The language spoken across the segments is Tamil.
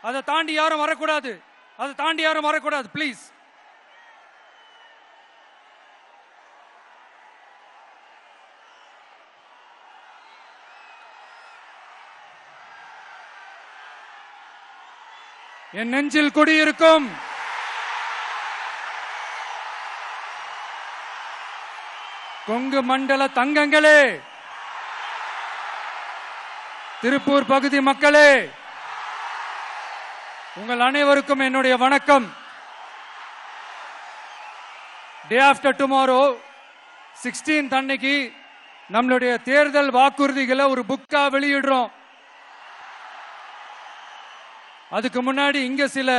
அதை தாண்டி யாரும் வரக்கூடாது. அதை தாண்டி யாரும் வரக்கூடாது ப்ளீஸ். என் நெஞ்சில் குடியிருக்கும் கொங்கு மண்டல தங்கங்களே, திருப்பூர் பகுதி மக்களே, உங்கள் அனைவருக்கும் என்னுடைய வணக்கம். டே ஆஃப்டர் டுமாரோ 16th அன்னைக்கு நம்மளுடைய தேர்தல் வாக்குறுதிகளை ஒரு புக்கா வெளியிடுறோம். அதுக்கு முன்னாடி இங்க சில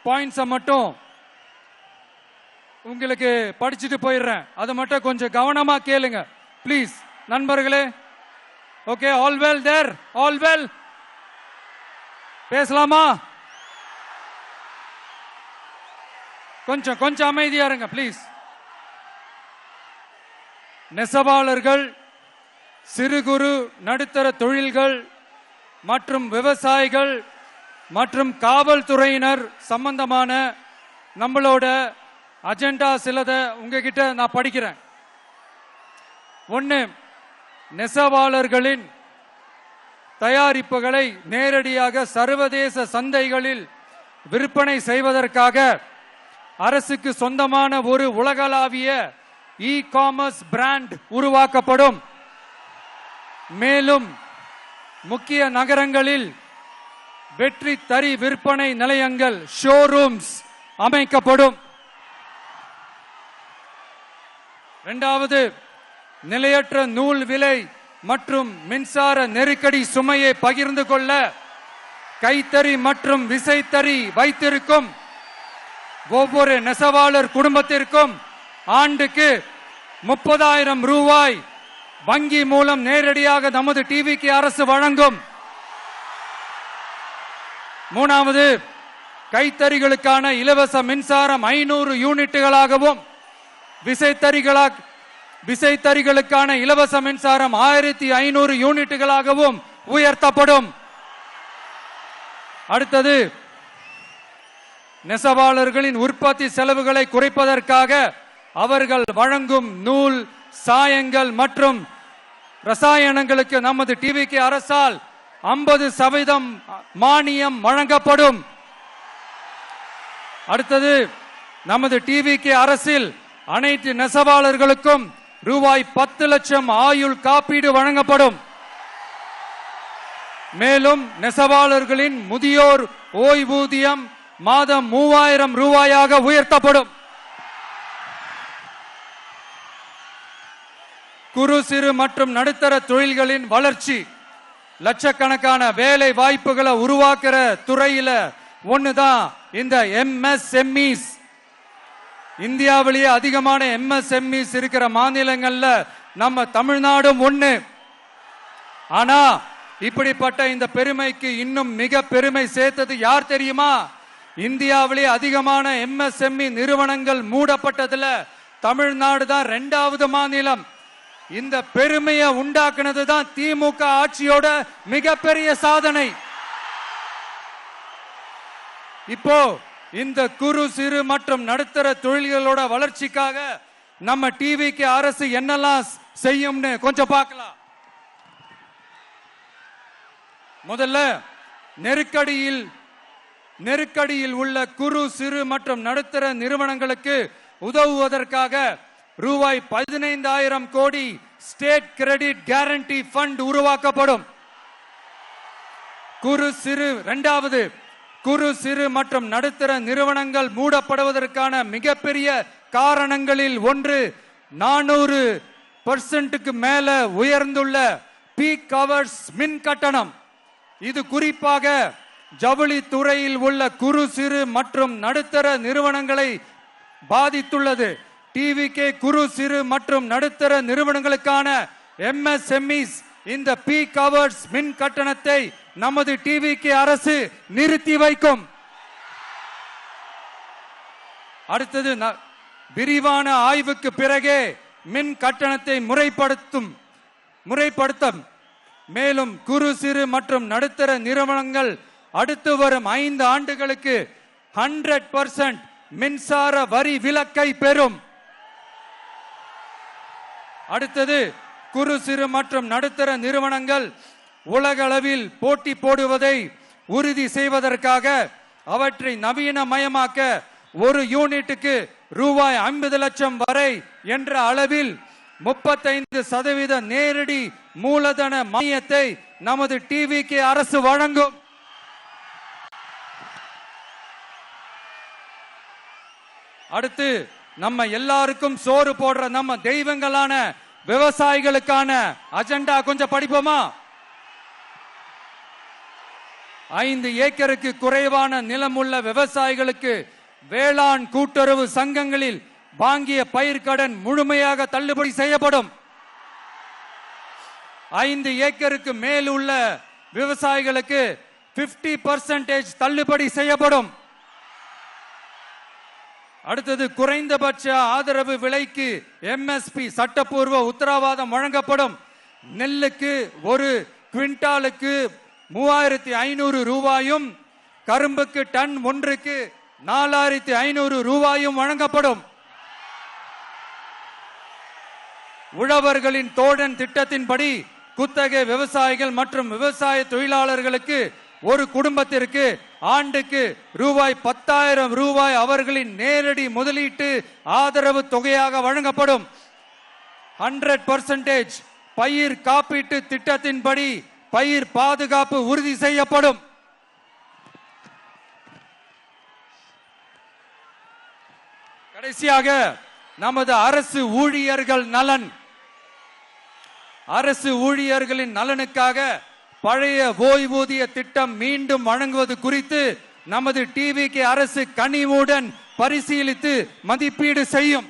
பாயிண்ட்ஸை மட்டும் உங்களுக்கு படிச்சுட்டு போயிடுறேன். அதை மட்டும் கொஞ்சம் கவனமா கேளுங்க ப்ளீஸ் நண்பர்களே. Okay, all well there? All well? பேசலாமா? கொஞ்சம் அமைதியா இருங்க ப்ளீஸ். நெசவாளர்கள், சிறு குறு நடுத்தர தொழில்கள் மற்றும் விவசாயிகள் மற்றும் காவல்துறையினர் சம்பந்தமான நம்மளோட அஜெண்டா சிலதை உங்ககிட்ட நான் படிக்கிறேன். ஒன்று, நெசவாளர்களின் தயாரிப்புகளை நேரடியாக சர்வதேச சந்தைகளில் விற்பனை செய்வதற்காக அரசுக்கு சொந்தமான ஒரு உலகளாவிய இ காமர்ஸ் பிராண்ட் உருவாக்கப்படும். மேலும் முக்கிய நகரங்களில் வெற்றி தறி விற்பனை நிலையங்கள் ஷோரூம்ஸ் அமைக்கப்படும். இரண்டாவது, நிலையற்ற நூல் விலை மற்றும் மின்சார நெருக்கடி சுமையை பகிர்ந்து கொள்ள கைத்தறி மற்றும் விசைத்தறி வைத்திருக்கும் ஒவ்வொரு நெசவாளர் குடும்பத்திற்கும் ஆண்டுக்கு 30,000 ரூபாய் வங்கி மூலம் நேரடியாக நமது டிவிக்கு அரசு வழங்கும். மூணாவது, கைத்தறிகளுக்கான இலவச மின்சாரம் 500 யூனிட்டுகளாகவும் விசைத்தறிகளுக்கான இலவச மின்சாரம் 1500 யூனிட்டுகளாகவும் உயர்த்தப்படும். அடுத்தது, நெசவாளர்களின் உற்பத்தி செலவுகளை குறைப்பதற்காக அவர்கள் வழங்கும் நூல், சாயங்கள் மற்றும் ரசாயனங்களுக்கு நமது டிவிக்கு அரசால் 50% மானியம் வழங்கப்படும். அடுத்தது, நமது டிவிக்கு அரசில் அனைத்து நெசவாளர்களுக்கும் ரூபாய் 10 லட்சம் ஆயுள் காப்பீடு வழங்கப்படும். மேலும் நெசவாளர்களின் முதியோர் ஓய்வூதியம் மாதம் 3000 ரூபாயாக உயர்த்தப்படும். குறு சிறு மற்றும் நடுத்தர தொழில்களின் வளர்ச்சி, லட்சக்கணக்கான வேலை வாய்ப்புகளை உருவாக்குற துறையில ஒண்ணுதான் இந்த MSMEs. இந்தியாவிலேயே அதிகமான MSMEs இருக்கிற மாநிலங்கள்ல நம்ம தமிழ்நாடும் ஒண்ணு. ஆனா இப்படிப்பட்ட இந்த பெருமைக்கு இன்னும் மிக பெருமை சேர்த்தது யார் தெரியுமா? இந்தியாவிலேயே அதிகமான MSME நிறுவனங்கள் மூடப்பட்டதுல தமிழ்நாடு தான் 2வது மாநிலம். இந்த பெருமையை உண்டாக்குனது தான் திமுக ஆட்சியோட மிகப்பெரிய சாதனை. இப்போ இந்த குறு சிறு மற்றும் நடுத்தர தொழில்களோட வளர்ச்சிக்காக நம்ம டிவிக்கு அரசு என்னெல்லாம் செய்யும்னு கொஞ்சம் பார்க்கலாம். முதல்ல, நெருக்கடியில் உள்ள குறு சிறு மற்றும் நடுத்தர நிறுவனங்களுக்கு உதவுவதற்காக ரூபாய் 15,000 கோடி ஸ்டேட் கிரெடிட் கேரண்டி ஃபண்ட் உருவாக்கப்படும். இரண்டாவது, குறு சிறு மற்றும் நடுத்தர நிறுவனங்கள் மூடப்படுவதற்கான மிகப்பெரிய காரணங்களில் ஒன்று 400% மேல உயர்ந்துள்ள பீக் ஹவர்ஸ் மின் கட்டணம். இது குறிப்பாக ஜவுளி துறையில் உள்ள குறு சிறு மற்றும் நடுத்தர நிறுவனங்களை பாதித்துள்ளது. டிவிக்கு குறு சிறு மற்றும் நடுத்தர நிறுவனங்களுக்கான MSMEs இந்த பீக் ஹவர்ஸ் மின் கட்டணத்தை நமது டிவிக்கு அரசு நிறுத்தி வைக்கும். அடுத்தது, விரிவான ஆய்வுக்கு பிறகே மின் கட்டணத்தை முறைப்படுத்தும். மேலும் குறு சிறு மற்றும் நடுத்தர நிறுவனங்கள் அடுத்து வரும் 5 ஆண்டுகளுக்கு 100% மின்சார வரி விலக்கை பெறும். அடுத்தது, குறு சிறு மற்றும் நடுத்தர நிறுவனங்கள் உலக அளவில் போட்டி போடுவதை உறுதி செய்வதற்காக அவற்றை நவீனமயமாக்க ஒரு யூனிட்டுக்கு ரூபாய் 50 லட்சம் வரை என்ற அளவில் 35% நேரடி மூலதன மானியத்தை நமது டிவிகே அரசு வழங்கும். அடுத்து, நம்ம எல்லாருக்கும் சோறு போடுற நம்ம தெய்வங்களான விவசாயிகளுக்கான அஜெண்டா கொஞ்சம் படிப்போமா? 5 ஏக்கருக்கு குறைவான நிலமுள்ள விவசாயிகளுக்கு வேளாண் கூட்டுறவு சங்கங்களில் வாங்கிய பயிர்க்கடன் முழுமையாக தள்ளுபடி செய்யப்படும். 5 ஏக்கருக்கு மேல் உள்ள விவசாயிகளுக்கு 50% தள்ளுபடி செய்யப்படும். அடுத்தது, குறைந்தபட்ச ஆதரவு விலைக்கு எம்எஸ்பி சட்டப்பூர்வ உத்தரவாதம் வழங்கப்படும். நெல்லுக்கு ஒரு குவிண்டாலுக்கு 3500 ரூபாயும் கரும்புக்கு டன் ஒன்றுக்கு 4500 ரூபாயும் வழங்கப்படும். உழவர்களின் தோழன் திட்டத்தின்படி குத்தகை விவசாயிகள் மற்றும் விவசாய தொழிலாளர்களுக்கு ஒரு குடும்பத்திற்கு ஆண்டுக்கு ரூபாய் 10,000 ரூபாய் அவர்களின் நேரடி முதலீட்டு ஆதரவு தொகையாக வழங்கப்படும். 100% பயிர் காப்பீட்டு திட்டத்தின்படி பயிர் பாதுகாப்பு உறுதி செய்யப்படும். கடைசியாக, நமது அரசு ஊழியர்கள் நலன். அரசு ஊழியர்களின் நலனுக்காக பழைய ஓய்வூதிய திட்டம் மீண்டும் வழங்குவது குறித்து நமது டிவிகே அரசு கனிவுடன் பரிசீலித்து மதிப்பீடு செய்யும்.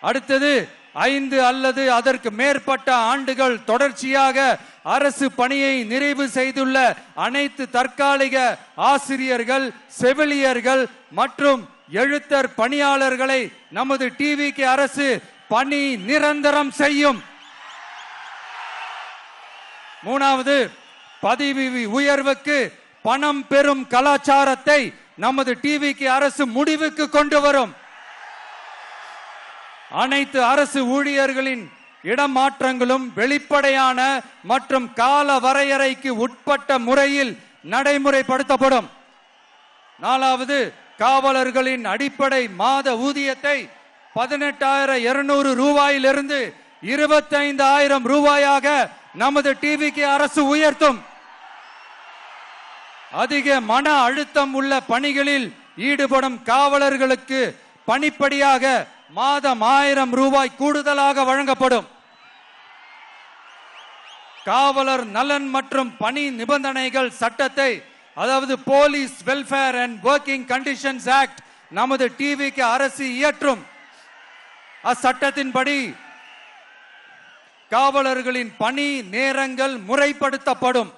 அடுத்தது, 5 அல்லது அதற்கு மேற்பட்ட ஆண்டுகள் தொடர்ச்சியாக அரசு பணியை நிறைவு செய்துள்ள அனைத்து தற்காலிக ஆசிரியர்கள், செவிலியர்கள் மற்றும் எழுத்தர் பணியாளர்களை நமது டிவிகே அரசு பணி நிரந்தரம் செய்யும். 3வது, பதவி உயர்வுக்கு பணம் பெறும் கலாச்சாரத்தை நமது டிவிகே அரசு முடிவுக்கு கொண்டு வரும். அனைத்து அரசு ஊழியர்களின் இடமாற்றங்களும் வெளிப்படையான மற்றும் கால வரையறைக்கு உட்பட்ட முறையில் நடைமுறைப்படுத்தப்படும். 4வது, காவலர்களின் அடிப்படை மாத ஊதியத்தை 18,200 ரூபாயிலிருந்து 25,000 ரூபாயாக நமது டிவிகே அரசு உயர்த்தும். அதிக மன அழுத்தம் உள்ள பணிகளில் ஈடுபடும் காவலர்களுக்கு பணிப்படியாக மாதம் 1000 ரூபாய் கூடுதலாக வழங்கப்படும். காவலர் நலன் மற்றும் பணி நிபந்தனைகள் சட்டத்தை, அதாவது police welfare and working conditions act, நமது டிவிகே அரசு இயற்றும். அச்சட்டத்தின்படி காவலர்களின் பணி நேரங்கள் முறைப்படுத்தப்படும்.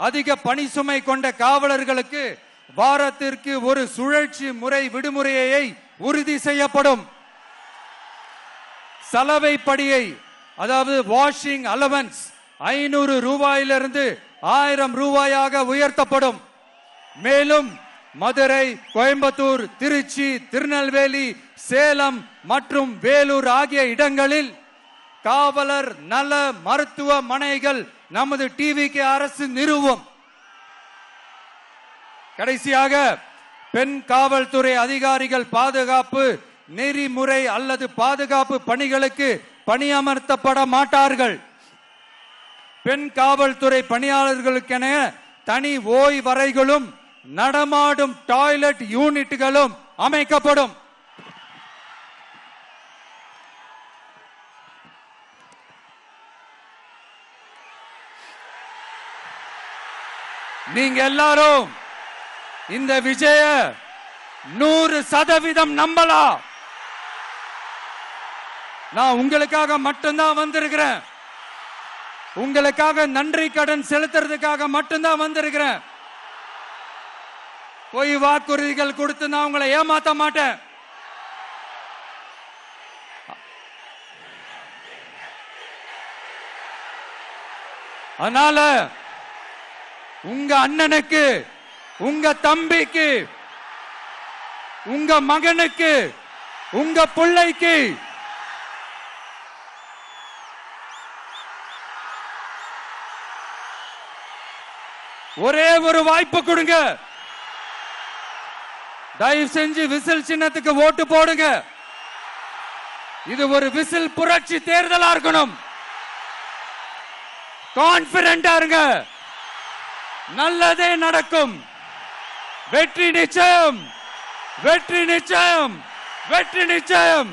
அதிக பணி சுமை கொண்ட காவலர்களுக்கு வாரத்திற்கு ஒரு சுழற்சி முறை விடுமுறையை உறுதி செய்யப்படும். சலவைப்படியை, அதாவது வாஷிங் அலவன்ஸ் 500 ரூபாயிலிருந்து 1000 ரூபாயாக உயர்த்தப்படும். மேலும் மதுரை, கோயம்புத்தூர், திருச்சி, திருநெல்வேலி, சேலம் மற்றும் வேலூர் ஆகிய இடங்களில் காவலர் நல மருத்துவமனைகள் நமது டிவிகே அரசு நிறுவும். கடைசியாக, பெண் காவல்துறை அதிகாரிகள் பாதுகாப்பு நெறிமுறை அல்லது பாதுகாப்பு பணிகளுக்கு பணியமர்த்தப்பட மாட்டார்கள். பெண் காவல்துறை பணியாளர்களுக்கென தனி ஓய்வறைகளும் நடமாடும் டாய்லெட் யூனிட்டுகளும் அமைக்கப்படும். நீங்க எல்லாரும் இந்த விஜய 100% நம்பலாம். நான் உங்களுக்காக மட்டும்தான் வந்திருக்கிறேன். உங்களுக்காக நன்றி கடன் செலுத்துறதுக்காக மட்டும்தான் வந்திருக்கிறேன். பொய் வாக்குறுதிகள் கொடுத்து நான் உங்களை ஏமாத்த மாட்டேன். அதனால உங்க அண்ணனுக்கு, உங்க தம்பிக்கு, உங்க மகனுக்கு, உங்க பிள்ளைக்கு ஒரே ஒரு வாய்ப்பு கொடுங்க. தயவு செஞ்சு விசில் சின்னத்துக்கு ஓட்டு போடுங்க. இது ஒரு விசில் புரட்சி தேர்தலா இருக்கணும். கான்பிடென்டா இருங்க. நல்லதே நடக்கும். வெற்றி நிச்சயம், வெற்றி நிச்சயம், வெற்றி நிச்சயம்.